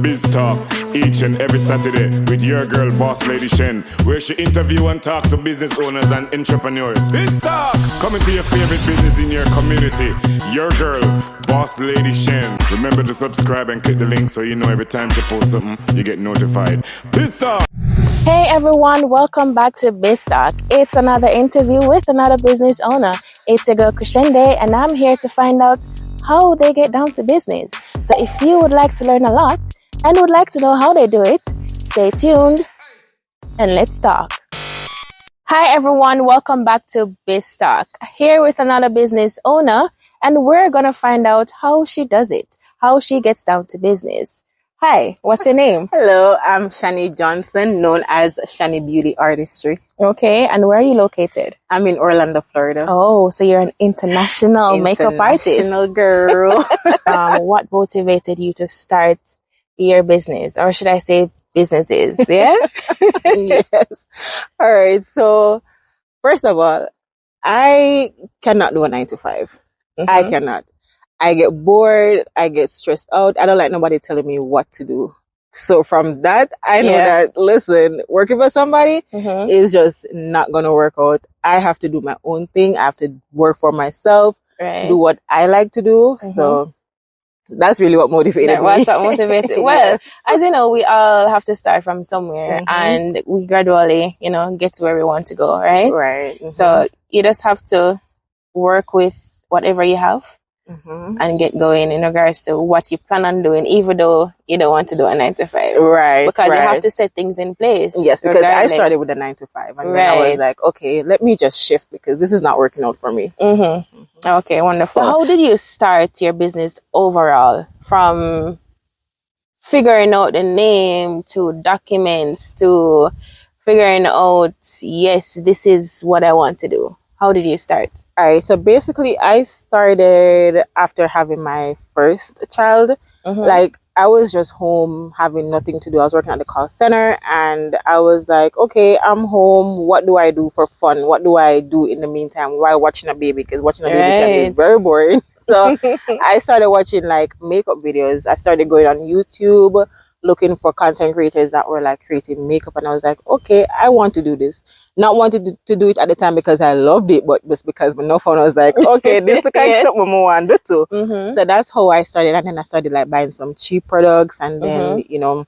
Biz Talk each and every Saturday with your girl, Boss Lady Shen, where she interview and talk to business owners and entrepreneurs. Biz Talk, coming to your favorite business in your community. Your girl, Boss Lady Shen. Remember to subscribe and click the link so you know every time she posts something, you get notified. Biz Talk. Hey everyone, welcome back to Biz Talk. It's another interview with another business owner. It's your girl Kushende, and I'm here to find out how they get down to business. So if you would like to learn a lot and would like to know how they do it, stay tuned and let's talk. Hi everyone, welcome back to Biz Talk. Here with another business owner, and we're gonna find out how she does it, how she gets down to business. Hi, what's your name? Hello, I'm Shanie Johnson, known as Shanie Beauty Artistry. Okay, and where are you located? I'm in Orlando, Florida. Oh, so you're an international makeup artist. International girl. What motivated you to start your business, or should I say businesses? Yeah? Yes. All right. So, first of all, I cannot do a 9 to 5. I cannot. I get bored. I get stressed out. I don't like nobody telling me what to do. So from that, I know that, listen, working for somebody is just not going to work out. I have to do my own thing. I have to work for myself, do what I like to do. So that's really what motivated me. That's what motivated. Well, as you know, we all have to start from somewhere and we gradually, get to where we want to go, right? Right. So you just have to work with whatever you have. And get going in regards to what you plan on doing, even though you don't want to do a 9 to 5. Right. Because you have to set things in place. Yes, because regardless. I started with a 9 to 5. And then I was like, okay, let me just shift because this is not working out for me. Okay, wonderful. So how did you start your business overall? From figuring out the name to documents to figuring out, yes, this is what I want to do. How did you start? All right. So basically, I started after having my first child. Like, I was just home having nothing to do. I was working at the call center and I was like, okay, I'm home. What do I do for fun? What do I do in the meantime while watching a baby? Because watching a baby can be very boring. So I started watching like makeup videos. I started going on YouTube, looking for content creators that were like creating makeup, and I was like, okay, I want to do this. Not wanted to do it at the time because I loved it, but just because my no phone, I was like, okay, this is the kind of something I want to do too. So that's how I started, and then I started like buying some cheap products, and then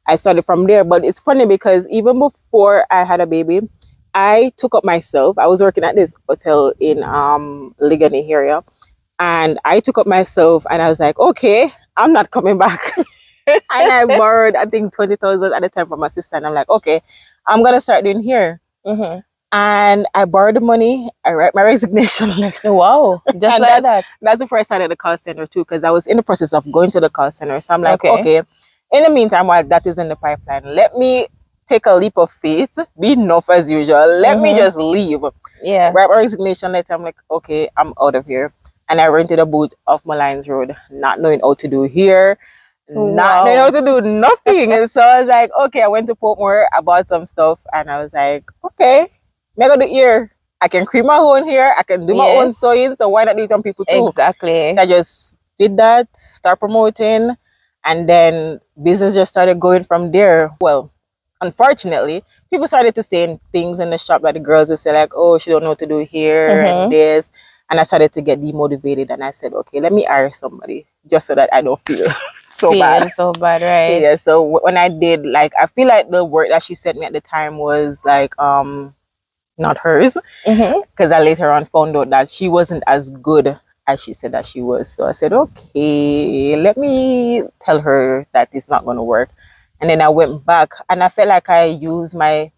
I started from there. But it's funny because even before I had a baby, I took up myself. I was working at this hotel in Ligani area, and I took up myself, and I was like, okay, I'm not coming back. And I borrowed, I think, 20,000 at the time from my sister. And I'm like, okay, I'm going to start doing hair. And I borrowed the money. I write my resignation letter. Wow. Just like that. That's before I started the call center too, because I was in the process of going to the call center. So I'm like, okay, in the meantime, while that is in the pipeline, let me take a leap of faith, be enough as usual. Let me just leave. Yeah. Write my resignation letter. I'm like, okay, I'm out of here. And I rented a booth off Malines Road, not knowing how to do hair. Not knowing how to do nothing. And so I was like, okay, I went to Portmore, I bought some stuff, and I was like, okay, I'm gonna do here. I can cream my own hair, I can do my own sewing, so why not do it on people too? Exactly. So I just did that, start promoting, and then business just started going from there. Well, unfortunately, people started to say things in the shop that the girls would say like, oh, she don't know what to do here and this. And I started to get demotivated, and I said, okay, let me hire somebody just so that I don't feel so bad, right? Yeah. So when I did, like, I feel like the work that she sent me at the time was like not hers, because I later on found out that she wasn't as good as she said that she was. So I said, okay, let me tell her that it's not going to work. And then I went back, and I felt like I used my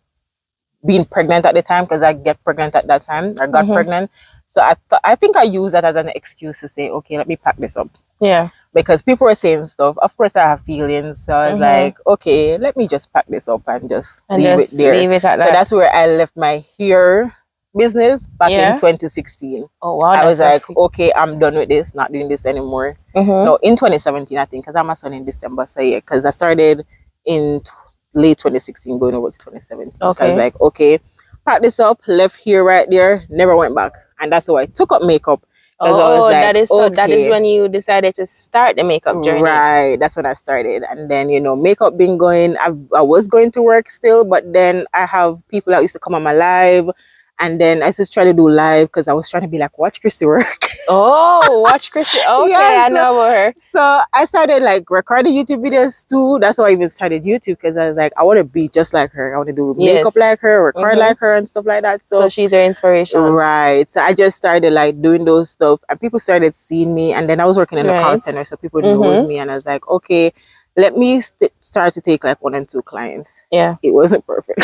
being pregnant at the time, because I get pregnant at that time. I got pregnant. So I think I used that as an excuse to say, okay, let me pack this up. Yeah. Because people were saying stuff. Of course, I have feelings. So I was like, okay, let me just pack this up and just leave it there. Leave it at that. So that's where I left my hair business back in 2016. Oh, wow. I was like, okay, I'm done with this, not doing this anymore. No, in 2017, I think, because I'm a son in December. So yeah, because I started in late 2016 going over to 2017. So I was like, okay, pack this up, left here, right there, never went back. And that's how I took up makeup Because I was Oh, like, that is so. That is okay, when you decided to start the makeup journey. right. That's when I started. And then, makeup been going. I was going to work still, but then I have people that used to come on my live. And then I just try to do live because I was trying to be like, watch Chrissy work. Oh, watch Chrissy. Okay, Yes. I know about her. So I started like recording YouTube videos too. That's why I even started YouTube, because I was like, I want to be just like her. I want to do makeup Yes. like her, record like her, and stuff like that. So she's your inspiration. Right. So I just started like doing those stuff, and people started seeing me. And then I was working in the call Right. center, so people knows me. And I was like, okay, let me start to take like 1 and 2 clients. Yeah. It wasn't perfect.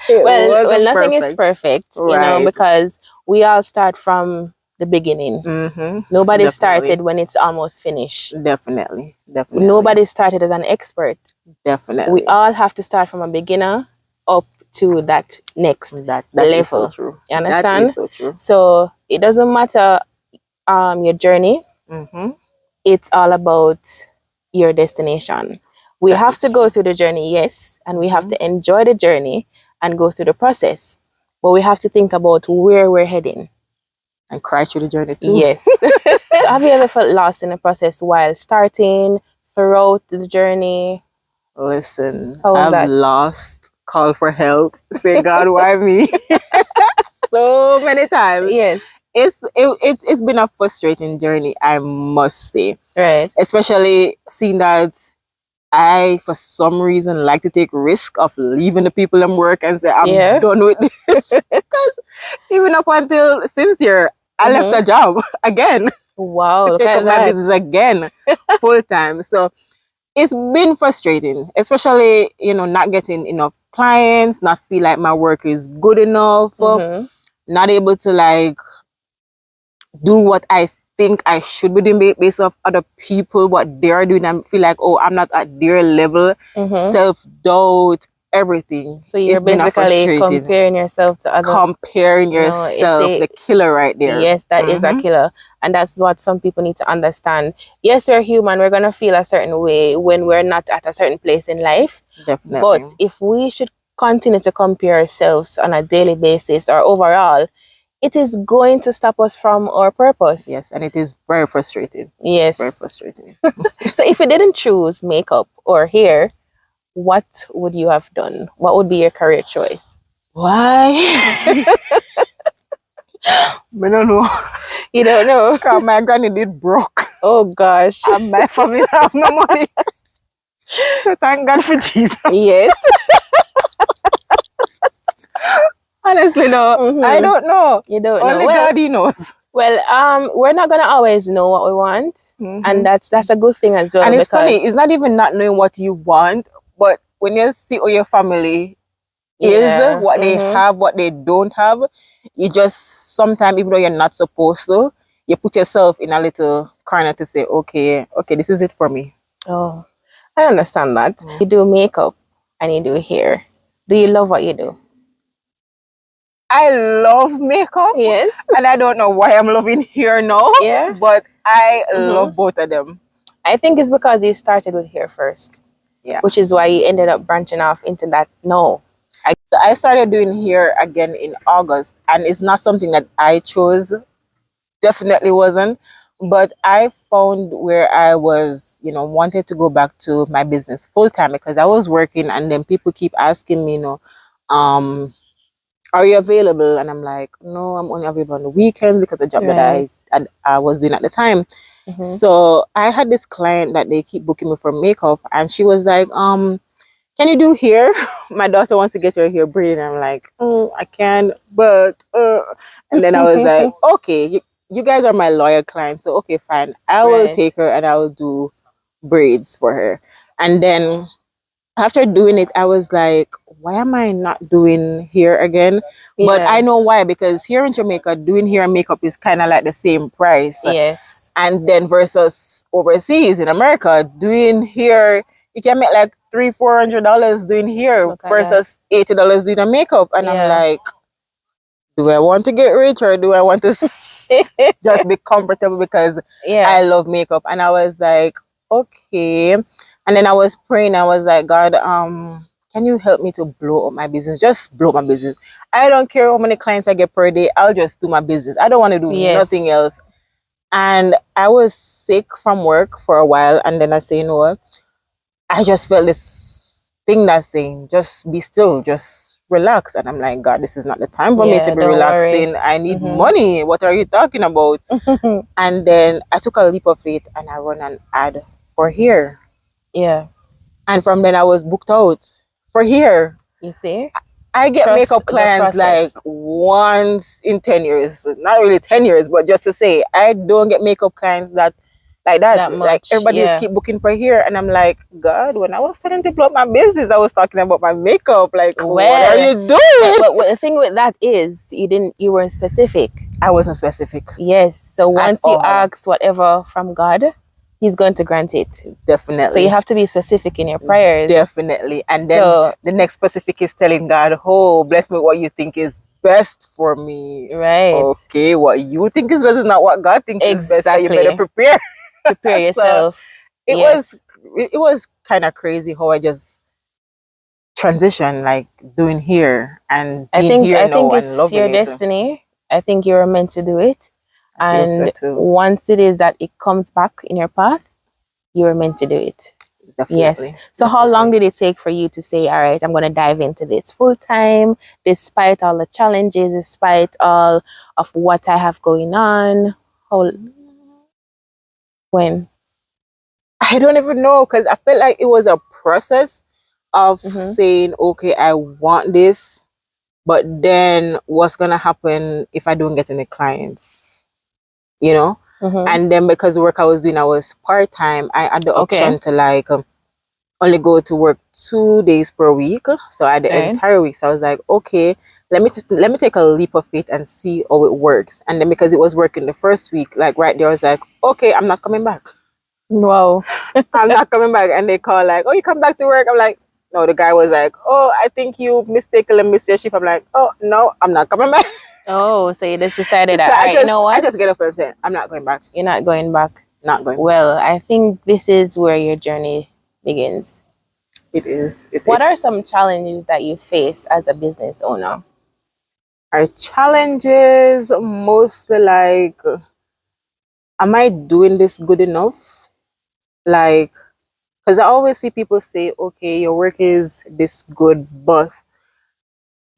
Well, nothing is perfect, Right. because we all start from the beginning. Nobody Definitely. started when it's almost finished. Definitely. Nobody started as an expert. Definitely. We all have to start from a beginner up to that next that level. is so true. You understand? That is so true. So it doesn't matter your journey. It's all about your destination. We have to go through the journey, yes, and we have to enjoy the journey and go through the process. But we have to think about where we're heading. And cry through the journey too. Yes. So have you ever felt lost in the process while starting, throughout the journey? Listen, How was I've that? lost, call for help, say, God, why me? So many times. Yes. It's been a frustrating journey, I must say. Right. Especially seeing that I, for some reason, like to take risk of leaving the people in work and say, I'm done with this. Because even up until since year, I left a job again. Wow. To take up my business again full time. So it's been frustrating, especially, not getting enough clients, not feel like my work is good enough, not able to like do what I think I should be doing based off other people, what they're doing. I feel like, oh, I'm not at their level. Self-doubt, everything. So you're basically comparing yourself to others. Comparing yourself, the killer right there. Yes, that is a killer. And that's what some people need to understand. Yes, we're human. We're going to feel a certain way when we're not at a certain place in life. Definitely. But if we should continue to compare ourselves on a daily basis or overall, it is going to stop us from our purpose. Yes, and it is very frustrating. Yes. Very frustrating. So if you didn't choose makeup or hair, what would you have done? What would be your career choice? Why? I don't know. You don't know? Because my granny did broke. Oh gosh. And my family have no money. So thank God for Jesus. Yes. Honestly, no, I don't know. You don't know. Only God he knows. Well, we're not gonna always know what we want, and that's a good thing as well. And it's funny, it's not even not knowing what you want, but when you see all your family is, what they have, what they don't have, you just sometimes, even though you're not supposed to, you put yourself in a little corner to say, okay, this is it for me. Oh, I understand that. You do makeup and you do hair. Do you love what you do? I love makeup. Yes. And I don't know why I'm loving hair now. Yeah. But I love both of them. I think it's because you started with hair first. Yeah. Which is why you ended up branching off into that. No. So I started doing hair again in August. And it's not something that I chose. Definitely wasn't. But I found where I was, wanted to go back to my business full time, because I was working, and then people keep asking me, are you available? And I'm like, no, I'm only available on the weekends because of the job that I was doing at the time. So I had this client that they keep booking me for makeup, and she was like, can you do hair? My daughter wants to get her hair braided. And I'm like, I can, but and then I was like, okay, you guys are my loyal clients, so okay, fine. I will take her and I will do braids for her. And then after doing it, I was like, why am I not doing hair again? But I know why, because here in Jamaica, doing hair and makeup is kind of like the same price. Yes. And then versus overseas in America, doing hair, you can make like $300-400 doing hair versus $80 doing a makeup. And I'm like, do I want to get rich, or do I want to just be comfortable because I love makeup? And I was like, okay. And then I was praying. I was like, God, can you help me to blow up my business? Just blow up my business. I don't care how many clients I get per day. I'll just do my business. I don't want to do nothing else. And I was sick from work for a while. And then I say, you know what? I just felt this thing that's saying, just be still, just relax. And I'm like, God, this is not the time for me to be relaxing. Worry. I need money. What are you talking about? And then I took a leap of faith and I run an ad for hair. Yeah. And from then I was booked out for hair. You see? I get makeup clients like once in 10 years. Not really 10 years, but just to say, I don't get makeup clients that much. Like everybody just keep booking for hair. And I'm like, God, when I was starting to blow up my business, I was talking about my makeup. Like, what are you doing? But the thing with that is you weren't specific. I wasn't specific. Yes. So once you ask whatever from God, He's going to grant it. Definitely. So you have to be specific in your prayers. Definitely. And then the next specific is telling God, oh, bless me what you think is best for me. Right. Okay, what you think is best is not what God thinks is best. So you better prepare. Prepare yourself. So it was kind of crazy how I just transitioned, like doing hair and being here now and loving it. I think it's your destiny. I think you're meant to do it. And once it is that it comes back in your path, you're meant to do it. Definitely. Yes. So how long did it take for you to say, all right, I'm going to dive into this full time, despite all the challenges, despite all of what I have going on? When? I don't even know, because I felt like it was a process of saying, okay, I want this, but then what's going to happen if I don't get any clients? You know? And then because the work I was doing, I was part-time, I had the option to like only go to work 2 days per week. So I had the entire week. So I was like, okay, let me take a leap of faith and see how it works. And then because it was working the first week, like right there, I was like, okay, I'm not coming back. Wow. I'm not coming back. And they call like, oh, you come back to work? I'm like, no. The guy was like, oh, I think you mistakenly missed your shift. I'm like, oh, no, I'm not coming back. Oh, so you just decided that, you know what? I just get up and say, I'm not going back. You're not going back? Not going back. Well, I think this is where your journey begins. It is. What are some challenges that you face as a business owner? Our challenges mostly like, am I doing this good enough? Like, because I always see people say, okay, your work is this good, but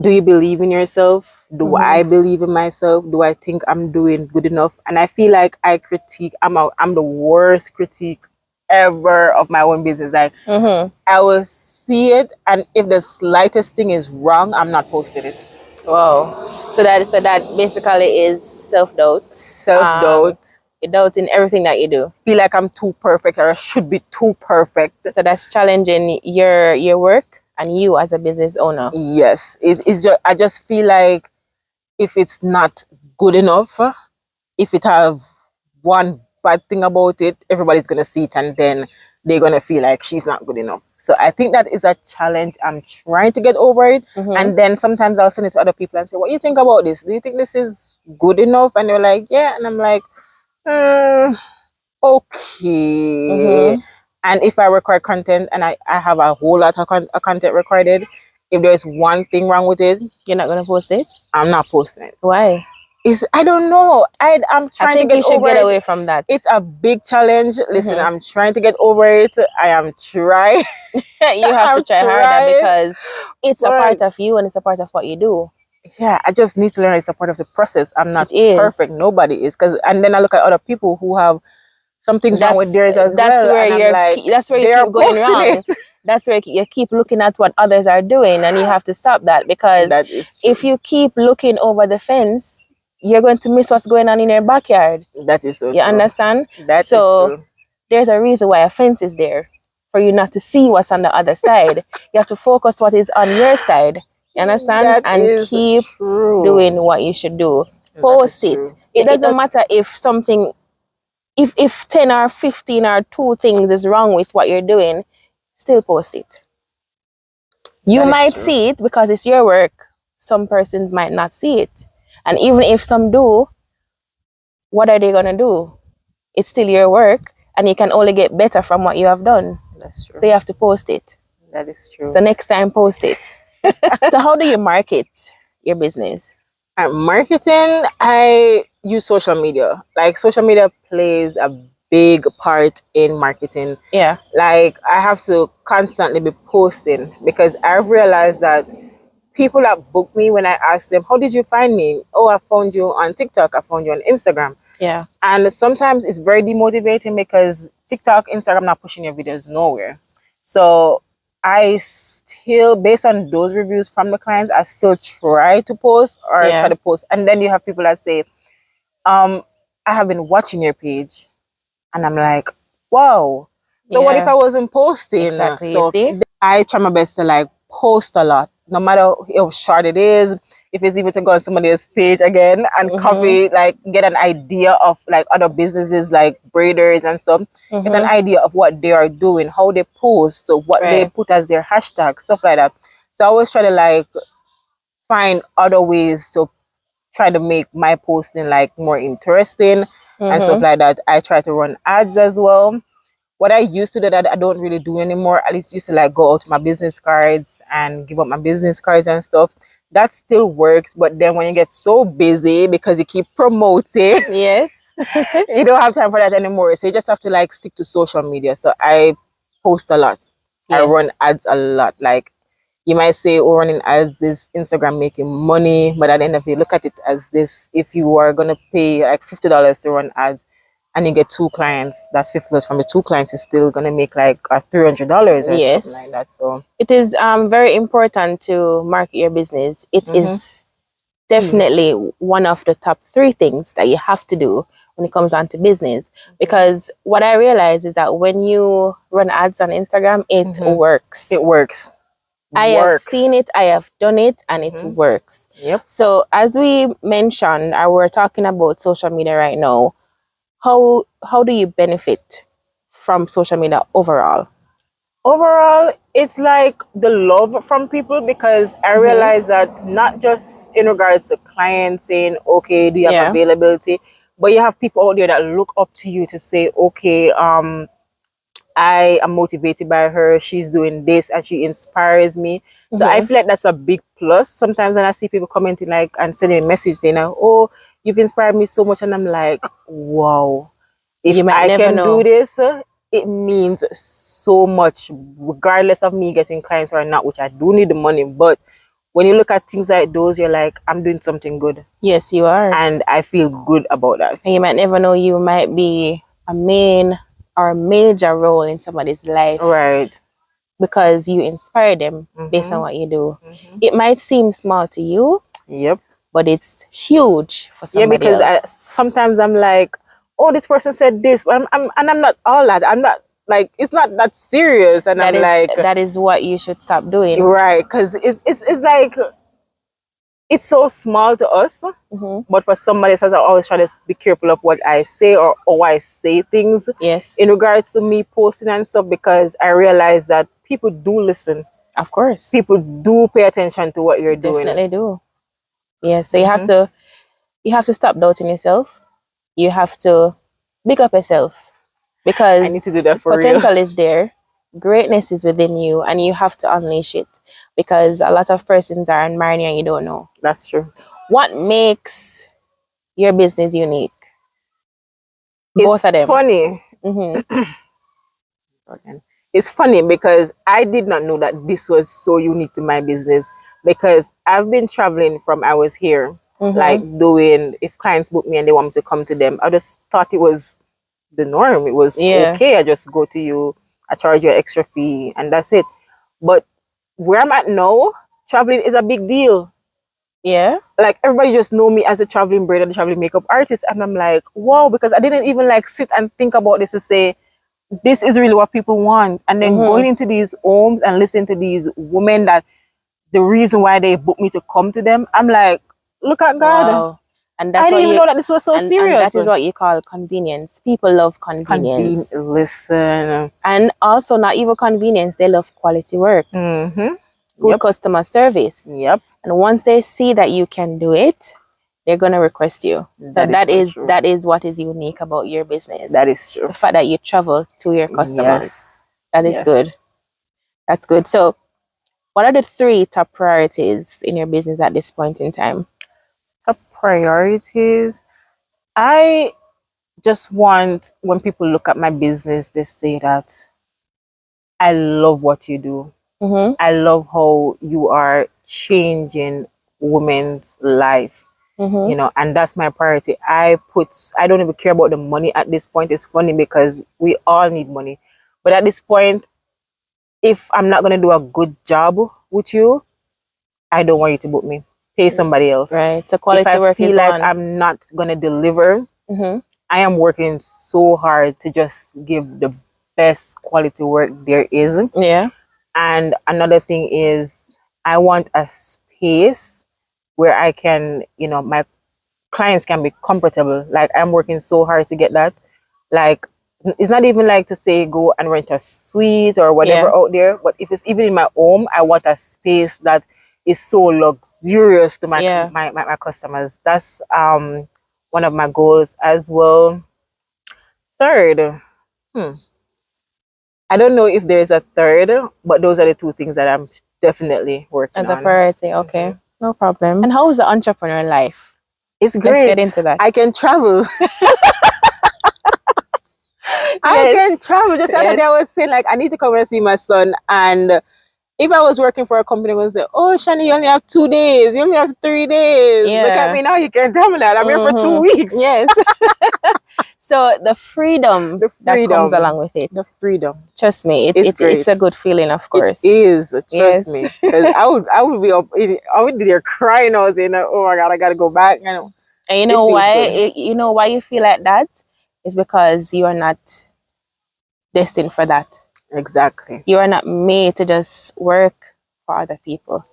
do you believe in yourself? Do I believe in myself? Do I think I'm doing good enough? And I feel like I'm the worst critique ever of my own business. Like, I will see it, and if the slightest thing is wrong, I'm not posting it. Wow. So that basically is self-doubt. Self-doubt. You doubt in everything that you do. Feel like I'm too perfect, or I should be too perfect. So that's challenging your work and you as a business owner. Yes. It's just, I just feel like if it's not good enough, if it have one bad thing about it, everybody's gonna see it, and then they're gonna feel like she's not good enough. So I think that is a challenge. I'm trying to get over it. And then sometimes I'll send it to other people and say, what do you think about this? Do you think this is good enough? And they're like, yeah. And I'm like, okay. And if I record content and I have a whole lot of content recorded, if there's one thing wrong with it, you're not gonna post it? I'm not posting it. Why? I don't know. I'm trying to get over it. I think you should get away from that. It's a big challenge. Listen, I'm trying to get over it. I am trying. You have to try harder, because it's a part of you and it's a part of what you do. Yeah, I just need to learn it's a part of the process. I'm not perfect. Nobody is. And then I look at other people who have some things wrong with theirs as well. That's where you keep going wrong. That's where you keep looking at what others are doing, and you have to stop that, because if you keep looking over the fence, you're going to miss what's going on in your backyard. That is so true. You understand? That is true. There's a reason why a fence is there, for you not to see what's on the other side. You have to focus what is on your side. You understand? And keep doing what you should do. Post it. It doesn't matter if something, if 10 or 15 or 2 things is wrong with what you're doing, still post it. You might see it because it's your work. Some persons might not see it. And even if some do, what are they going to do? It's still your work, and you can only get better from what you have done. That's true. So you have to post it. That is true. So next time, post it. So how do you market your business? Marketing, I use social media. Like social media plays a big part in marketing. Yeah. Like I have to constantly be posting because I've realized that people that book me, when I ask them, how did you find me? Oh, I found you on TikTok. I found you on Instagram. Yeah. And sometimes it's very demotivating because TikTok, Instagram not pushing your videos nowhere. So I still, based on those reviews from the clients, I still try to post or Yeah. try to post. And then you have people that say, I have been watching your page. And I'm like, wow. So what if Yeah. I wasn't posting? Exactly. You So see? I try my best to like post a lot, no matter how short it is. If it's even to go on somebody else's page again and copy, like get an idea of like other businesses like braiders and stuff. Get an idea of what they are doing, how they post, so what they Right. put as their hashtag, stuff like that. So I always try to like find other ways to try to make my posting like more interesting and stuff like that. I try to run ads as well. What I used to do that I don't really do anymore. I used to like go out to my business cards and give up my business cards and stuff. That still works, but then when you get so busy because you keep promoting, Yes. you don't have time for that anymore. So you just have to like stick to social media. So I post a lot. I run Yes. ads a lot. Like you might say, oh, running ads is Instagram making money, but at the end of the day, look at it as this: if you are gonna pay like $50 to run ads, and you get 2 clients, that's $50 from the 2 clients. Is still gonna make like $300 or something like Yes. that. So It is very important to market your business. It is definitely one of the top 3 things that you have to do when it comes on to business. Because what I realize is that when you run ads on Instagram, it works. it works. I have seen it, I have done it, and it works. Yep. So as we mentioned, we're talking about social media right now. How do you benefit from social media overall? Overall, it's like the love from people because I realize that not just in regards to clients saying, okay, do you have availability, but you have people out there that look up to you to say, okay, I am motivated by her. She's doing this and she inspires me. So I feel like that's a big plus. Sometimes when I see people commenting like and sending a message saying, oh, you've inspired me so much. And I'm like, wow, if You might I never can know. do this, it means so much, regardless of me getting clients or not, which I do need the money. But when you look at things like those, you're like, I'm doing something good. Yes, you are. And I feel good about that. And you might never know, you might be a main or a major role in somebody's life. Right. Because you inspire them based on what you do. It might seem small to you. Yep. But it's huge for somebody because else. sometimes I'm like, oh, this person said this, but I'm not all that. I'm not like, it's not that serious, and that is what you should stop doing. Right, because it's like it's so small to us, but for somebody else, I always try to be careful of what I say or I say things. Yes. In regards to me posting and stuff, because I realize that people do listen. Of course. People do pay attention to what you're doing. Definitely do. Yeah. So you have to stop doubting yourself. You have to big up yourself because I need to do that for potential real. is there. Greatness is within you, and you have to unleash it because a lot of persons are admiring you and you don't know. That's true. What makes your business unique? Both of them. Funny. It's funny because I did not know that this was so unique to my business because I've been traveling from I was here, like doing, if clients book me and they want me to come to them, I just thought it was the norm. It was okay. I just go to you, I charge you an extra fee, and that's it. But where I'm at now, traveling is a big deal. Yeah. Like everybody just know me as a traveling braider, the traveling makeup artist, and I'm like, wow, because I didn't even like sit and think about this to say, this is really what people want. And then going into these homes and listening to these women that the reason why they booked me to come to them, I'm like, look at God. Wow. And that's I didn't even know that this was so serious. And that is what you call convenience. People love convenience. Listen. And also not even convenience, they love quality work. Good customer service. Yep. And once they see that you can do it, they're gonna request you. So that is what is unique about your business. That is true. The fact that you travel to your customers. Yes. That is good. That's good. So, what are the 3 top priorities in your business at this point in time? Top priorities. I just want when people look at my business, they say that I love what you do. Mm-hmm. I love how you are changing women's life. Mm-hmm. You know, and that's my priority. I don't even care about the money at this point. It's funny because we all need money. But at this point, if I'm not gonna do a good job with you, I don't want you to book me. Pay somebody else. Right. So If quality I work feel is like on. I'm not gonna deliver, Mm-hmm. I am working so hard to just give the best quality work there is. Yeah. And another thing is I want a space where I can, my clients can be comfortable. Like I'm working so hard to get that. Like it's not even like to say go and rent a suite or whatever Yeah. out there, but if it's even in my home, I want a space that is so luxurious to my Yeah. my customers. That's one of my goals as well. Third, I don't know if there's a third, but those are the 2 things that I'm definitely working As a on. priority. Okay. No problem. And how is the entrepreneur life? It's Let's great. get into that. I can travel. I can travel. Just the other day I was saying like I need to come and see my son, and if I was working for a company, I would say, "Oh, Shanie, you only have 2 days. You only have 3 days. Look at me now. You can't tell me that. I'm here for 2 weeks." Yes. So the freedom, that comes along with it. The freedom. Trust me, It's great. it's a good feeling, of course. It is. Trust Yes. me. Because I would be up. I would be there crying. I was in. Oh my God! I gotta go back. And you know why? You know why you feel like that? It's because you are not destined for that. Exactly. You are not made to just work for other people.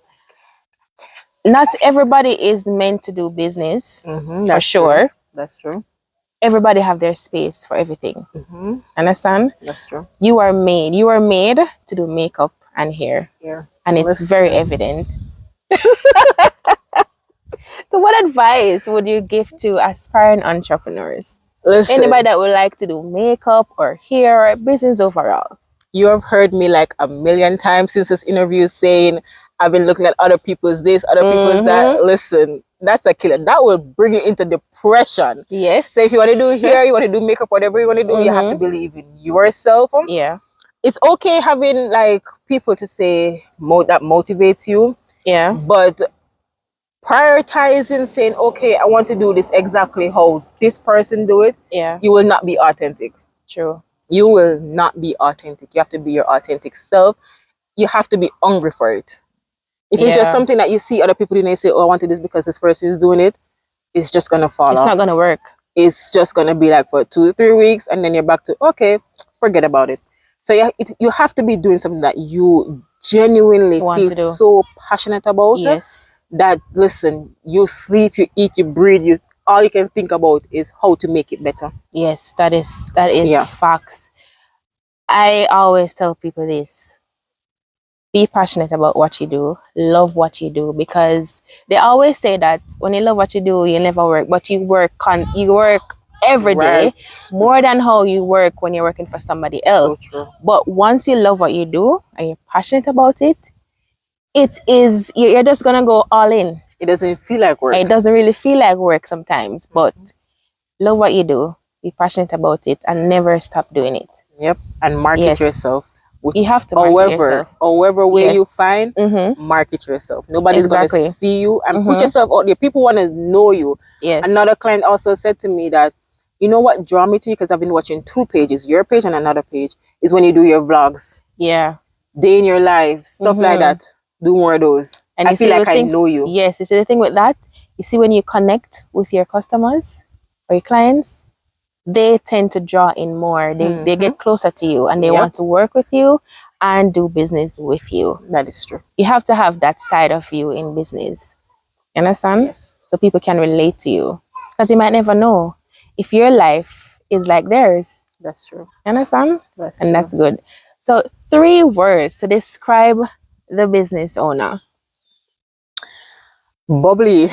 Not everybody is meant to do business, for sure. True. That's true. Everybody have their space for everything. Understand? That's true. You are made. You are made to do makeup and hair. Yeah. And it's very evident. So what advice would you give to aspiring entrepreneurs? Listen, anybody that would like to do makeup or hair or business overall? You have heard me like a million times since this interview saying I've been looking at other people's this, other people's that. Listen, that's a killer. That will bring you into depression. Yes. So if you want to do hair, you want to do makeup, whatever you want to do, you have to believe in yourself. Yeah. It's okay having like people to say that motivates you. Yeah. But prioritizing saying, okay, I want to do this exactly how this person do it. Yeah. You will not be authentic. True. You will not be authentic. You have to be your authentic self. You have to be hungry for it. If it's just something that you see other people doing and say, oh, I want to do this because this person is doing it, it's just going to fall off. It's not going to work. It's just going to be like for 2 or 3 weeks and then you're back to, okay, forget about it. So you have to be doing something that you genuinely feel so passionate about. Yes. That, listen, you sleep, you eat, you breathe, all you can think about is how to make it better. Yes, that is facts. I always tell people this. Be passionate about what you do. Love what you do, because they always say that when you love what you do, you never work, but you work every day more than how you work when you're working for somebody else. So true. But once you love what you do and you're passionate about it, you're just gonna go all in. It doesn't feel like work. It doesn't really feel like work sometimes, but love what you do, be passionate about it, and never stop doing it. Yep. And market yourself. You have to market yourself. However way you find, market yourself. Nobody's going to see you, and put yourself out there. People want to know you. Yes. Another client also said to me that, you know what draw me to you, because I've been watching 2 pages, your page and another page, is when you do your vlogs. Yeah. Day in your life, stuff like that. Do more of those. And I feel like I know you. Yes, you see the thing with that, you see when you connect with your customers or your clients, they tend to draw in more. They get closer to you and they want to work with you and do business with you. That is true. You have to have that side of you in business. You understand? Yes. So people can relate to you. Because you might never know if your life is like theirs. That's true. You understand? That's and true. That's good. So 3 words to describe the business owner. Bubbly.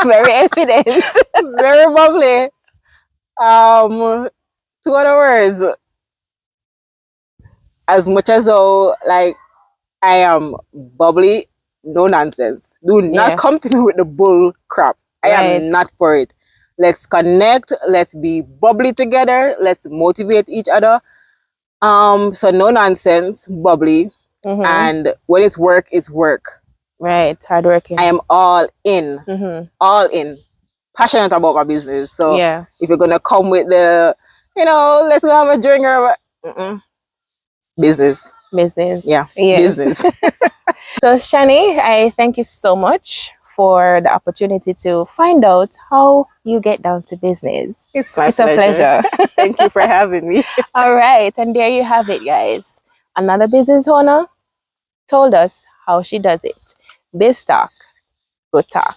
Very evident. Very bubbly. 2 other words. as much as though like I am bubbly, no nonsense. Do not Yeah. come to me with the bull crap. I Right. am not for it. Let's connect. Let's be bubbly together. Let's motivate each other. So no nonsense, bubbly. And when it's work, it's work. Right. Hardworking. I am all in. All in. Passionate about my business. So Yeah. if you're gonna come with the, let's go have a drink or business. Business. Yeah. Yes. Business. So Shanie, I thank you so much for the opportunity to find out how you get down to business. It's my a pleasure. Thank you for having me. All right. And there you have it, guys. Another business owner told us how she does it. Biz talk, good talk.